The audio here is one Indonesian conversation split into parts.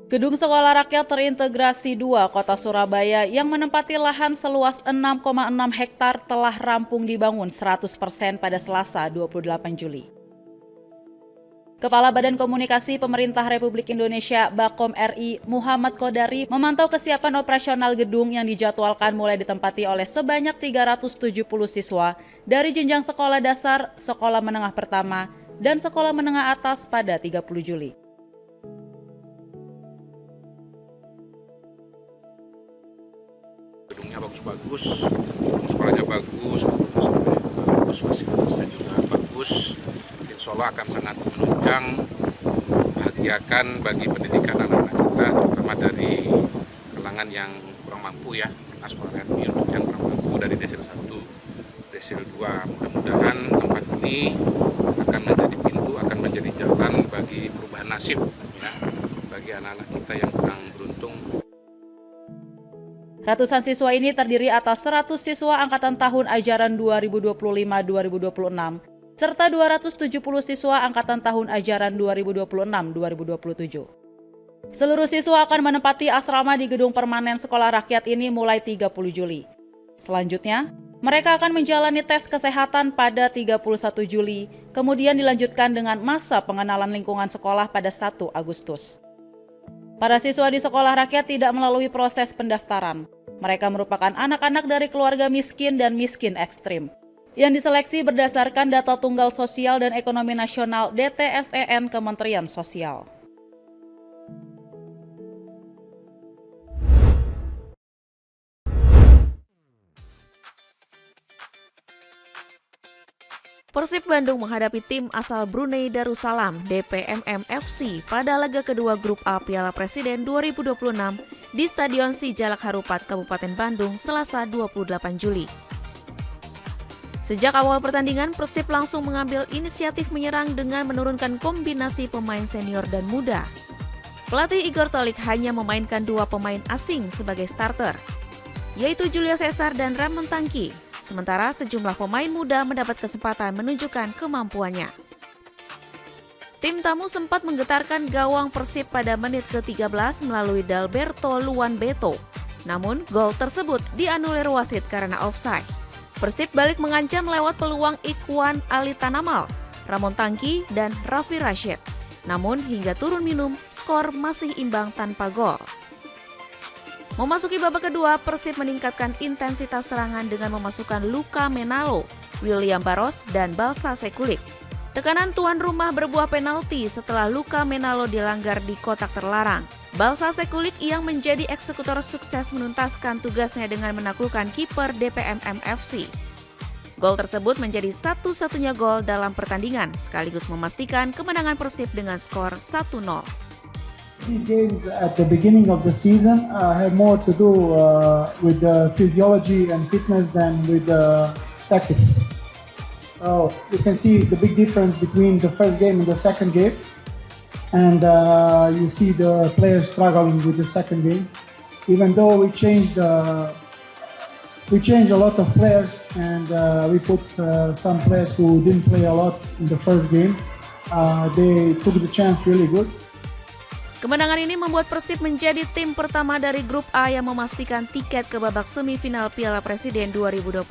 Gedung Sekolah Rakyat Terintegrasi 2 Kota Surabaya yang menempati lahan seluas 6,6 hektar telah rampung dibangun 100% pada Selasa 28 Juli. Kepala Badan Komunikasi Pemerintah Republik Indonesia Bakom RI Muhammad Kodari memantau kesiapan operasional gedung yang dijadwalkan mulai ditempati oleh sebanyak 370 siswa dari jenjang sekolah dasar, sekolah menengah pertama, dan sekolah menengah atas pada 30 Juli. Gedungnya bagus-bagus, sekolahnya bagus, fasilitasnya juga bagus. Insya Allah akan sangat menunjang, membahagiakan bagi pendidikan anak-anak kita, terutama dari kalangan yang kurang mampu ya. Karena sekolah ini untuk yang kurang mampu dari desil 1, desil 2. Mudah-mudahan tempat ini akan menjadi pintu, akan menjadi jalan bagi perubahan nasib ya, bagi anak-anak kita yang kurang beruntung. Ratusan siswa ini terdiri atas 100 siswa angkatan tahun ajaran 2025-2026, serta 270 siswa angkatan tahun ajaran 2026-2027. Seluruh siswa akan menempati asrama di gedung permanen Sekolah Rakyat ini mulai 30 Juli. Selanjutnya, mereka akan menjalani tes kesehatan pada 31 Juli, kemudian dilanjutkan dengan masa pengenalan lingkungan sekolah pada 1 Agustus. Para siswa di Sekolah Rakyat tidak melalui proses pendaftaran. Mereka merupakan anak-anak dari keluarga miskin dan miskin ekstrim, yang diseleksi berdasarkan data Tunggal Sosial dan Ekonomi Nasional DTSEN Kementerian Sosial. Persib Bandung menghadapi tim asal Brunei Darussalam DPMM FC pada laga kedua Grup A Piala Presiden 2026 di Stadion Sijalak Harupat, Kabupaten Bandung, Selasa 28 Juli. Sejak awal pertandingan, Persib langsung mengambil inisiatif menyerang dengan menurunkan kombinasi pemain senior dan muda. Pelatih Igor Tolik hanya memainkan 2 pemain asing sebagai starter, yaitu Julio Cesar dan Ramon Tangki. Sementara sejumlah pemain muda mendapat kesempatan menunjukkan kemampuannya. Tim tamu sempat menggetarkan gawang Persib pada menit ke-13 melalui Dalberto Luan Beto. Namun, gol tersebut dianulir wasit karena offside. Persib balik mengancam lewat peluang Ikwan Ali Tanamal, Ramon Tangki, dan Raffi Rashid. Namun, hingga turun minum, skor masih imbang tanpa gol. Memasuki babak kedua, Persib meningkatkan intensitas serangan dengan memasukkan Luka Menalo, William Barros, dan Balsa Sekulik. Tekanan tuan rumah berbuah penalti setelah Luka Menalo dilanggar di kotak terlarang. Balsa Sekulik yang menjadi eksekutor sukses menuntaskan tugasnya dengan menaklukkan kiper DPMM FC. Gol tersebut menjadi satu-satunya gol dalam pertandingan, sekaligus memastikan kemenangan Persib dengan skor 1-0. These games at the beginning of the season have more to do with the physiology and fitness than with the tactics. So you can see the big difference between the first game and the second game, and you see the players struggling with the second game. Even though we changed a lot of players, and we put some players who didn't play a lot in the first game. They took the chance really good. Kemenangan ini membuat Persib menjadi tim pertama dari Grup A yang memastikan tiket ke babak semifinal Piala Presiden 2026.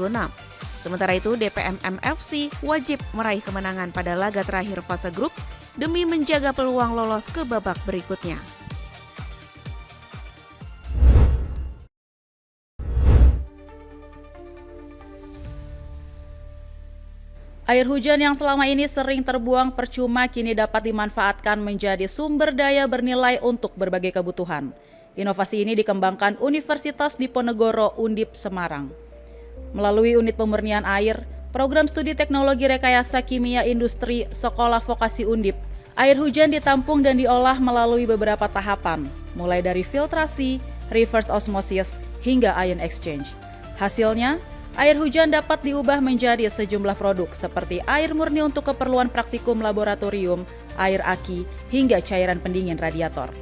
Sementara itu, DPMM FC wajib meraih kemenangan pada laga terakhir fase grup demi menjaga peluang lolos ke babak berikutnya. Air hujan yang selama ini sering terbuang percuma kini dapat dimanfaatkan menjadi sumber daya bernilai untuk berbagai kebutuhan. Inovasi ini dikembangkan Universitas Diponegoro Undip Semarang. Melalui unit pemurnian air, program studi teknologi rekayasa kimia industri Sekolah Vokasi Undip, air hujan ditampung dan diolah melalui beberapa tahapan, mulai dari filtrasi, reverse osmosis, hingga ion exchange. Hasilnya, air hujan dapat diubah menjadi sejumlah produk seperti air murni untuk keperluan praktikum laboratorium, air aki, hingga cairan pendingin radiator.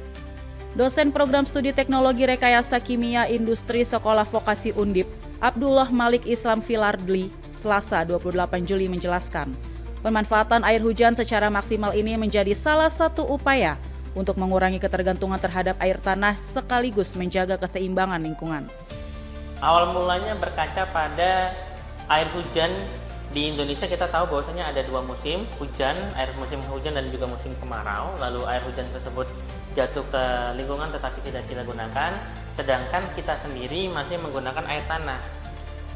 Dosen program studi teknologi rekayasa kimia industri Sekolah Vokasi Undip, Abdullah Malik Islam Filardli, Selasa 28 Juli menjelaskan, pemanfaatan air hujan secara maksimal ini menjadi salah satu upaya untuk mengurangi ketergantungan terhadap air tanah sekaligus menjaga keseimbangan lingkungan. Awal mulanya berkaca pada air hujan. Di Indonesia kita tahu bahwasanya ada dua musim hujan, musim hujan dan juga musim kemarau. Lalu air hujan tersebut jatuh ke lingkungan tetapi tidak kita gunakan, sedangkan kita sendiri masih menggunakan air tanah.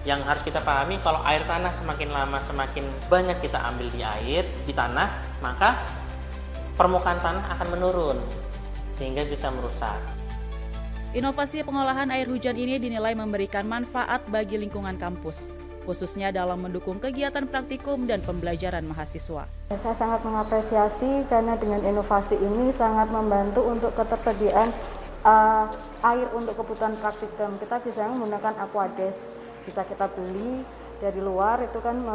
Yang harus kita pahami, kalau air tanah semakin lama semakin banyak kita ambil di tanah, maka permukaan tanah akan menurun sehingga bisa merusak. Inovasi pengolahan air hujan ini dinilai memberikan manfaat bagi lingkungan kampus, khususnya dalam mendukung kegiatan praktikum dan pembelajaran mahasiswa. Saya sangat mengapresiasi karena dengan inovasi ini sangat membantu untuk ketersediaan air untuk kebutuhan praktikum. Kita bisa menggunakan aquades, bisa kita beli dari luar, itu kan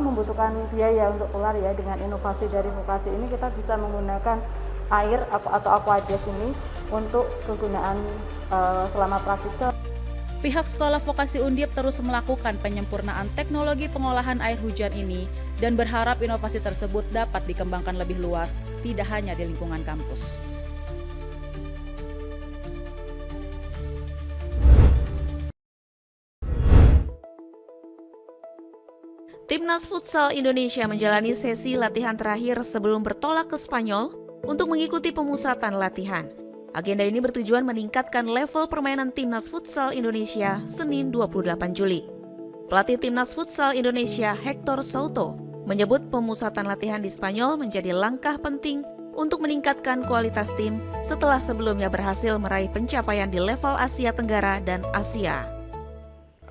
membutuhkan biaya untuk keluar ya. Dengan inovasi dari vokasi ini kita bisa menggunakan air atau aquades ini untuk kegunaan selama praktikum. Pihak Sekolah Vokasi Undip terus melakukan penyempurnaan teknologi pengolahan air hujan ini dan berharap inovasi tersebut dapat dikembangkan lebih luas, tidak hanya di lingkungan kampus. Timnas Futsal Indonesia menjalani sesi latihan terakhir sebelum bertolak ke Spanyol untuk mengikuti pemusatan latihan. Agenda ini bertujuan meningkatkan level permainan Timnas Futsal Indonesia Senin 28 Juli. Pelatih Timnas Futsal Indonesia Hector Souto menyebut pemusatan latihan di Spanyol menjadi langkah penting untuk meningkatkan kualitas tim setelah sebelumnya berhasil meraih pencapaian di level Asia Tenggara dan Asia.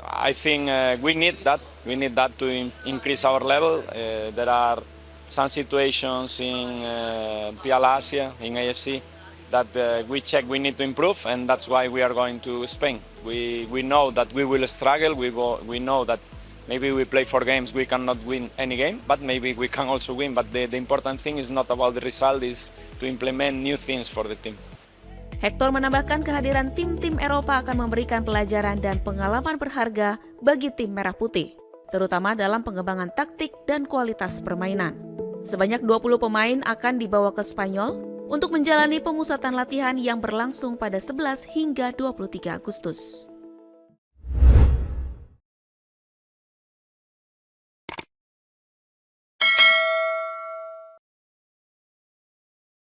I think we need that. We need that to increase our level. There are some situations in Piala Asia, in AFC, that we check we need to improve, and that's why we are going to Spain. We know that we will struggle. We know that maybe we play 4 games, we cannot win any game, but maybe we can also win. But the important thing is not about the result, is to implement new things for the team. Hector menambahkan kehadiran tim-tim Eropa akan memberikan pelajaran dan pengalaman berharga bagi tim Merah Putih, terutama dalam pengembangan taktik dan kualitas permainan. Sebanyak 20 pemain akan dibawa ke Spanyol untuk menjalani pemusatan latihan yang berlangsung pada 11 hingga 23 Agustus.